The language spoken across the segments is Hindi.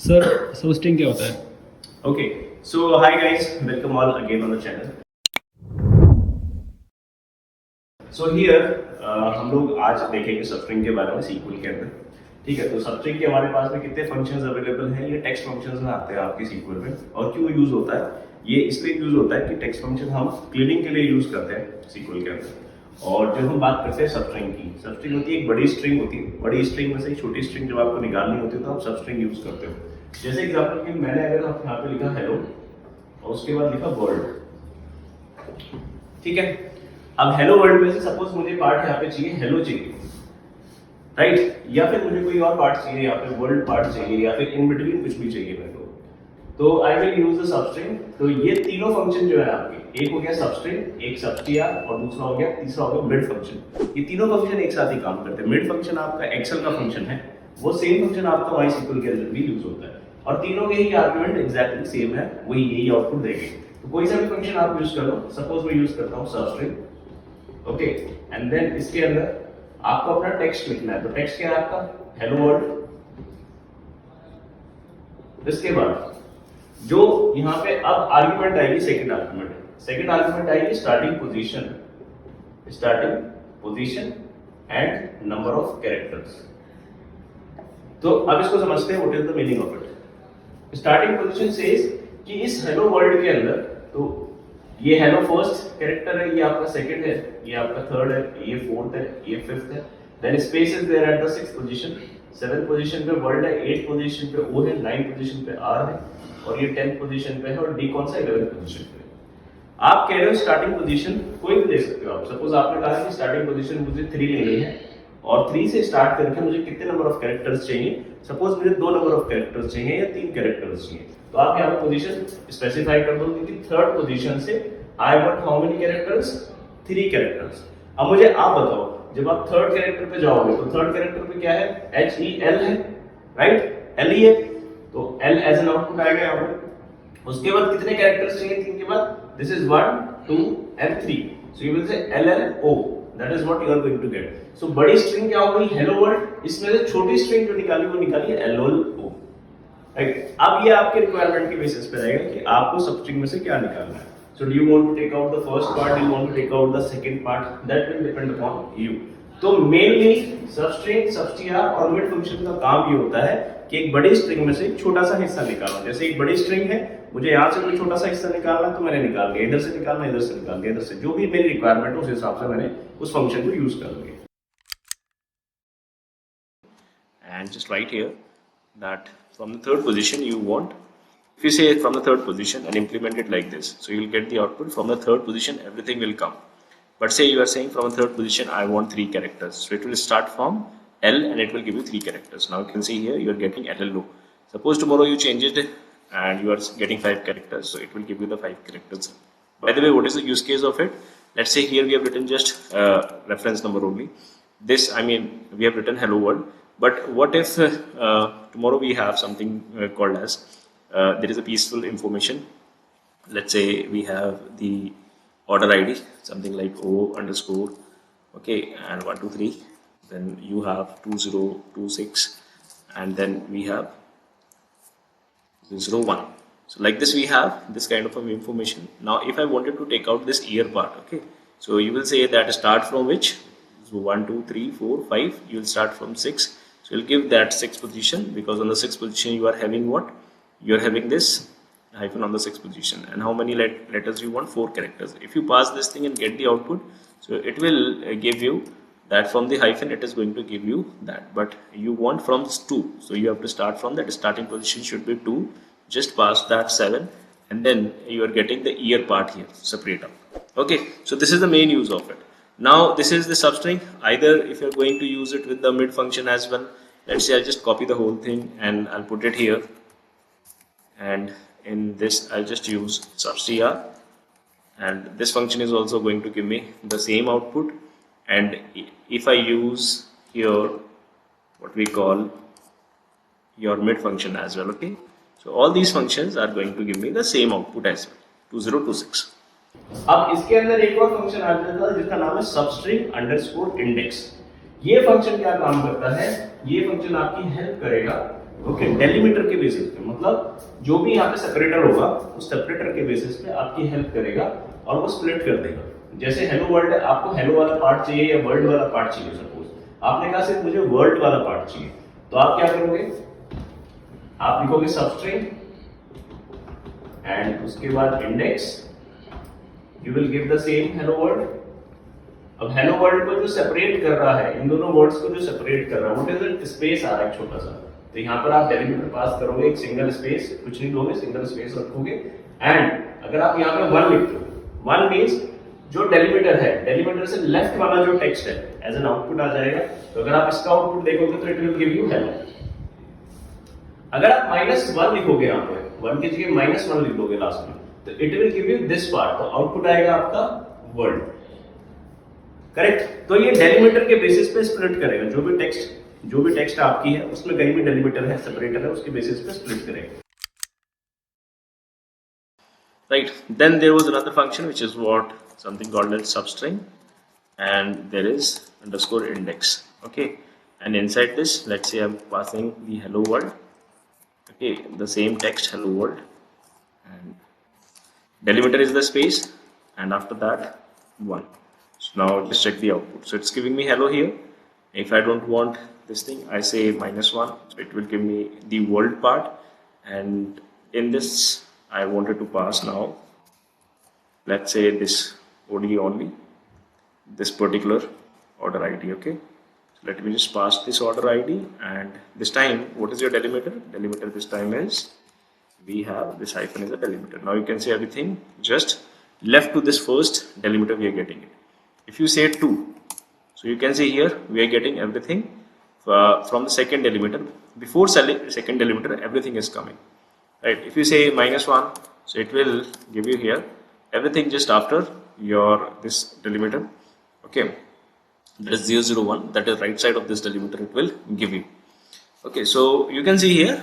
सर सबस्ट्रिंग क्या होता है? Okay, so hi guys, welcome all again on the channel. So here हम लोग आज देखेंगे सबस्ट्रिंग के बारे में SQL के अंदर. ठीक है, तो सबस्ट्रिंग के हमारे पास में कितने फंक्शंस अवेलेबल हैं, ये टेक्स्ट फंक्शंस में आते हैं आपके SQL में. और क्यों यूज होता है ये, इसलिए यूज होता है कि टेक्स्ट फंक्शन हम क्लीनिंग के लिए यूज करते हैं SQL के अंदर. और जब हम बात करते हैं सबस्ट्रिंग की, सबस्ट्रिंग होती है एक बड़ी स्ट्रिंग होती है. बड़ी स्ट्रिंग में से एक छोटी स्ट्रिंग जब आपको निकालनी होती है तो आप सबस्ट्रिंग यूज करते हो. जैसे एग्जांपल कि मैंने अगर यहाँ पे लिखा हेलो और उसके बाद लिखा वर्ल्ड. ठीक है, अब हेलो वर्ल्ड में से सपोज मुझे पार्ट यहाँ पे चाहिए, हेलो चाहिए, राइट, या फिर मुझे कोई और पार्ट चाहिए, यहाँ पे वर्ल्ड पार्ट चाहिए, या फिर इन बिटवीन कुछ भी चाहिए मेरे को, तो I will use the substring. तो ये तीनों फंक्शन जो है आपके, एक हो गया सबस्ट्रिंग, एक सबस्ट्रिंग और दूसरा हो गया, तीसरा हो गया मिड फंक्शन. ये तीनों फंक्शन एक साथ ही काम करते हैं. मिड फंक्शन आपका एक्सेल का फंक्शन है, वो सेम फंक्शन आपका MySQL के अंदर भी यूज होता है, और तीनों के ही आर्गुमेंट एग्जैक्टली सेम है, वही यही आउटपुट देंगे. तो कोई सा भी फंक्शन आप यूज कर लो. सपोज मैं यूज करता हूँ सबस्ट्रिंग, ओके, एंड देन इसके अंदर आपको अपना टेक्स्ट लिखना है. तो टेक्स्ट क्या है आपका, हेलो वर्ल्ड. इसके बाद जो यहाँ पे अब आर्गुमेंट आएगी, सेकंड आर्गुमेंट आएगी starting position and number of characters. तो अब इसको समझते हैं, what is the meaning of it. Starting position says कि इस हेलो वर्ल्ड के अंदर, तो ये हेलो फर्स्ट कैरेक्टर है, ये आपका सेकंड है, ये आपका थर्ड है, ये फोर्थ है, ये फिफ्थ है. Then space is there at the sixth position. Seventh position पे वर्ल्ड है, एट्थ पोजीशन पे ओ है, नाइन्थ पोजीशन पे आर है, और ये 10th पोजीशन पे है, और डी कौन सा 11th पोजीशन पे. आप कह रहे हो स्टार्टिंग पोजीशन कोई भी दे सकते हो आप. सपोज आपने कहा कि स्टार्टिंग पोजीशन मुझे 3 लेनी है, और 3 से स्टार्ट करके मुझे कितने नंबर ऑफ कैरेक्टर्स चाहिए. सपोज मुझे 2 नंबर ऑफ कैरेक्टर्स चाहिए या 3 कैरेक्टर्स चाहिए, तो आप यहाँ पे पोजीशन स्पेसिफाई कर दो कि थर्ड पोजीशन से I want how many characters, 3 characters. अब मुझे आप बताओ, जब आप थर्ड कैरेक्टर पे जाओगे तो थर्ड कैरेक्टर पे क्या है, HEL है, राइट, L ही है, तो L एज एन आउटपुट आएगा यहाँ पे. उसके बाद कितने कैरेक्टर्स चाहिए 3 के बाद, this is 1 2 and 3, so you will say LLO, that is what you are going to get. So बड़ी स्ट्रिंग क्या हो गई, हेलो वर्ल्ड. इसमें से छोटी स्ट्रिंग जो निकाली वो निकाली LLO, राइट. अब ये आपके रिक्वायरमेंट के बेसिस पे रहेगा कि आपको सबस्ट्रिंग में से क्या निकालना है. So do you want to take out the first part, do you want to take out the second part, that will depend upon you. तो मेनली सबस्ट्रिंग, सबस्ट्रिंग और मिड फंक्शन का काम ये होता है कि एक बड़ी स्ट्रिंग में से एक छोटा सा हिस्सा निकालना. जैसे एक बड़ी स्ट्रिंग है, मुझे यहाँ से कोई छोटा सा हिस्सा निकालना, तो मैंने निकाल लिया, इधर से निकालना, इधर से निकाल लिया, इधर से, जो भी मेरी रिक्वायरमेंट है उस हिसाब से मैंने उस फंक्शन को यूज कर लिया. And just write here that from the third position you want, if you say from the third position and implement it like this, so you will get the output from the third position, everything will come. But say you are saying from the third position I want 3 characters, so it will start from L and it will give you 3 characters. Now you can see here you are getting LLO. Suppose tomorrow you change it and you are getting 5 characters, so it will give you the 5 characters. By the way, what is the use case of it? Let's say here we have written just reference number only. This, I mean, we have written hello world, but what if tomorrow we have something called as there is a peaceful information. Let's say we have the order ID, something like O underscore, okay, and 1 2 3, then you have 2026, and then we have 001. So like this we have this kind of information. Now if I wanted to take out this year part, okay, so you will say that start from which, so 1 2 3 4 5, you will start from 6, so you'll give that 6th position, because on the 6th position you are having what, you are having this hyphen on the 6th position, and how many letters you want, 4 characters. If you pass this thing and get the output, so it will give you that from the hyphen it is going to give you that, but you want from this 2, so you have to start from that starting position should be 2, just pass that 7, and then you are getting the year part here, separate up. Okay, so this is the main use of it. Now this is the substring. Either if you are going to use it with the mid function as well, let's say I'll just copy the whole thing and I'll put it here, and in this I'll just use substr, and this function is also going to give me the same output. And if I use here what we call your mid function as well, okay, so all these functions are going to give me the same output as well, 2026. अब इसके अंदर एक और फंक्शन आ जाता है जिसका नाम है सबस्ट्रिंग अंडरस्कोर इंडेक्स. ये फंक्शन क्या काम करता है, ये फंक्शन आपकी हेल्प करेगा ओके, डेलीमीटर के बेसिस पे, मतलब जो भी यहाँ पे सेपरेटर होगा उस सेपरेटर के बेसिस पे आपकी हेल्प करेगा और वो स्प्लिट कर देगा। जैसे हेलो वर्ल्ड है, आपको हेलो वाला पार्ट चाहिए या वर्ल्ड वाला पार्ट चाहिए, सपोज आपने कहा सिर्फ मुझे वर्ल्ड वाला पार्ट चाहिए, तो आप क्या करोगे, आप लिखोगे सबस्ट्रिंग एंड उसके बाद index, you will give the same hello world. अब हेलो वर्ल्ड को जो सेपरेट कर रहा है, इन दोनों वर्ड्स को जो सेपरेट कर रहा है, व्हाट इज इट, स्पेस आ रहा है छोटा सा, तो यहाँ पर आप डेलीमीटर पास करोगे, एक सिंगल स्पेस, कुछ नहीं दोगे, सिंगल स्पेस रखोगे। एंड अगर आप यहाँ पे 1 लिखते हो, 1 मींस जो डेलीमीटर है, डेलीमीटर से लेफ्ट वाला जो टेक्स्ट है एज एन आउटपुट आ जाएगा। तो अगर आप इसका आउटपुट देखोगे तो it will give you hello. अगर आप -1 लिखोगे यहाँ पे, 1 की जगह -1 लिख दोगे लास्ट में, तो it will give you this part, तो आउटपुट आएगा आपका वर्ल्ड। करेक्ट। तो ये डेलीमीटर के बेसिस पे स्प्लिट करेगा, जो भी टेक्स्ट आपकी है उसमें कहीं भी डेलीमीटर है, सेपरेटर है, उसके बेसिस पे स्प्लिट करेगा। Right. Then there was another function which is what something called as substring, and there is underscore index. Okay. And inside this, let's say I'm passing the hello world. Okay, the same text hello world, and delimiter is the space, and after that 1. So now just check the output. So it's giving me hello here. If I don't want this thing, I say -1, so it will give me the world part, and in this I wanted to pass now, let's say this ODE only, this particular order ID. Okay, so let me just pass this order ID, and this time what is your delimiter? Delimiter this time is, we have this hyphen is a delimiter. Now you can see everything just left to this first delimiter we are getting it. If you say 2, so you can see here we are getting everything from the second delimiter. Before second delimiter, everything is coming, right? If you say -1, so it will give you here everything just after your this delimiter. Okay, that is 001, that is right side of this delimiter it will give you. Okay, so you can see here,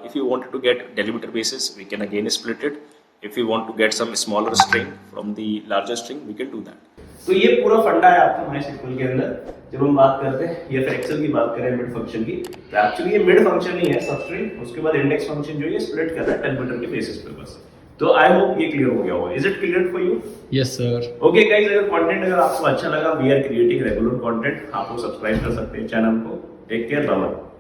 if you wanted to get delimiter basis, we can again split it. If you want to get some smaller string from the larger string, we can do that. तो ये पूरा फंडा है आपका MySQL के अंदर। जब हम बात करते हैं या फिर एक्सेल की बात करें मिड फंक्शन की, तो एक्चुअली ये मिड फंक्शन ही है सबस्ट्रिंग, उसके बाद इंडेक्स फंक्शन जो ये स्प्लिट कर रहा है डेलीमीटर के बेसिस पे बस। तो आई होप ये क्लियर हो गया होगा। Is it clear for you? Yes sir. Okay guys, अगर कंटेंट अगर आपको अच्छा लगा, we are creating regular content, आप लोग सब्सक्राइब कर सकते हैं चैनल को। Take care, bye bye.